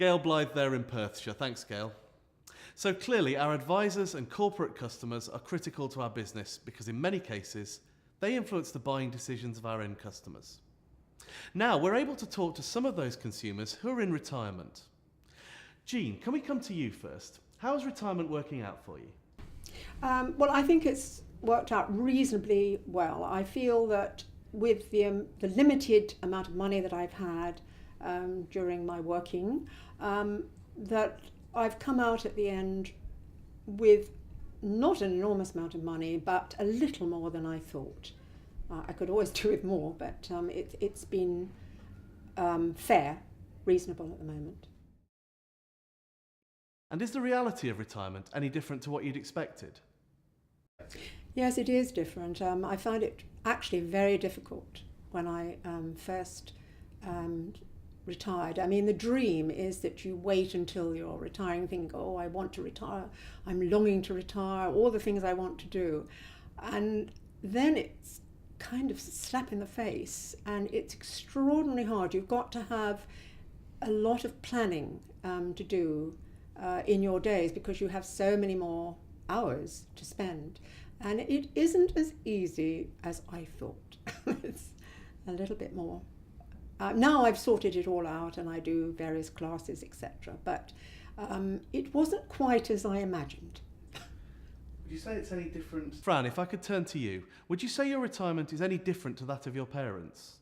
Gail Blythe there in Perthshire. Thanks, Gail. So clearly, our advisors and corporate customers are critical to our business because in many cases, they influence the buying decisions of our end customers. Now, we're able to talk to some of those consumers who are in retirement. Jean, can we come to you first? How is retirement working out for you? Well, I think it's worked out reasonably well. I feel that with the limited amount of money that I've had during my working, that I've come out at the end with not an enormous amount of money, but a little more than I thought. I could always do with more, but it's been fair, reasonable at the moment. And is the reality of retirement any different to what you'd expected? Yes, it is different. I found it actually very difficult when I first retired. I mean, the dream is that you wait until you're retiring, think, oh, I want to retire, I'm longing to retire, all the things I want to do. And then it's kind of slap in the face, and it's extraordinarily hard. You've got to have a lot of planning to do in your days because you have so many more hours to spend. And it isn't as easy as I thought. It's a little bit more. Now I've sorted it all out and I do various classes, etc. But it wasn't quite as I imagined. Would you say it's any different? Fran, if I could turn to you, would you say your retirement is any different to that of your parents?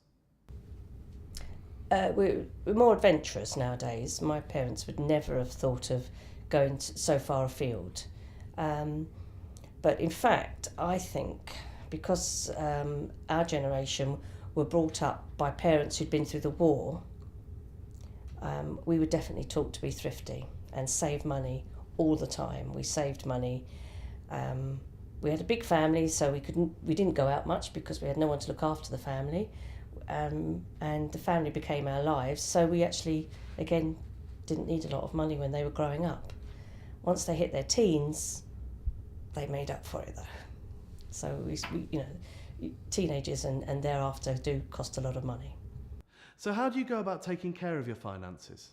We're more adventurous nowadays. My parents would never have thought of going so far afield. But in fact, I think because our generation were brought up by parents who'd been through the war, we were definitely taught to be thrifty and save money all the time. We saved money. We had a big family, so we didn't go out much because we had no one to look after the family. And the family became our lives, so we actually, again, didn't need a lot of money when they were growing up. Once they hit their teens, they made up for it though. So teenagers and thereafter do cost a lot of money. So how do you go about taking care of your finances?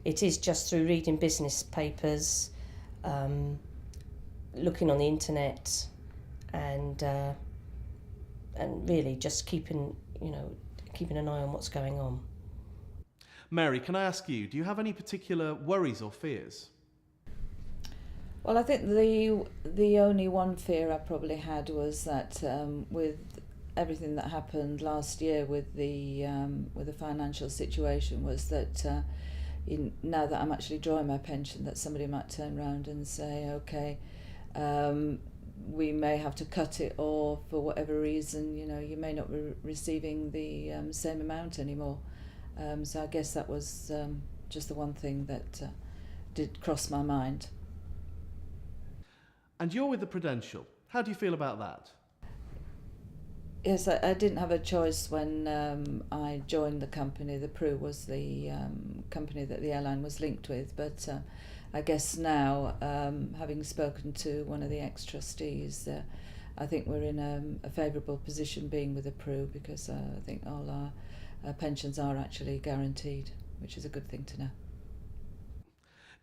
It is just through reading business papers, looking on the internet, and really just keeping an eye on what's going on. Mary, can I ask you, do you have any particular worries or fears? Well, I think the only one fear I probably had was that with everything that happened last year with the financial situation, was that now that I'm actually drawing my pension, that somebody might turn around and say, okay, we may have to cut it, or for whatever reason, you may not be receiving the same amount anymore. So I guess that was just the one thing that did cross my mind. And you're with the Prudential. How do you feel about that? Yes, I didn't have a choice when I joined the company. The Pru was the company that the airline was linked with, but I guess now, having spoken to one of the ex-trustees, I think we're in a favourable position being with the Pru, because I think all our pensions are actually guaranteed, which is a good thing to know.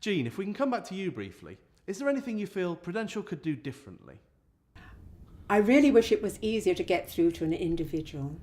Jean, if we can come back to you briefly, is there anything you feel Prudential could do differently? I really wish it was easier to get through to an individual.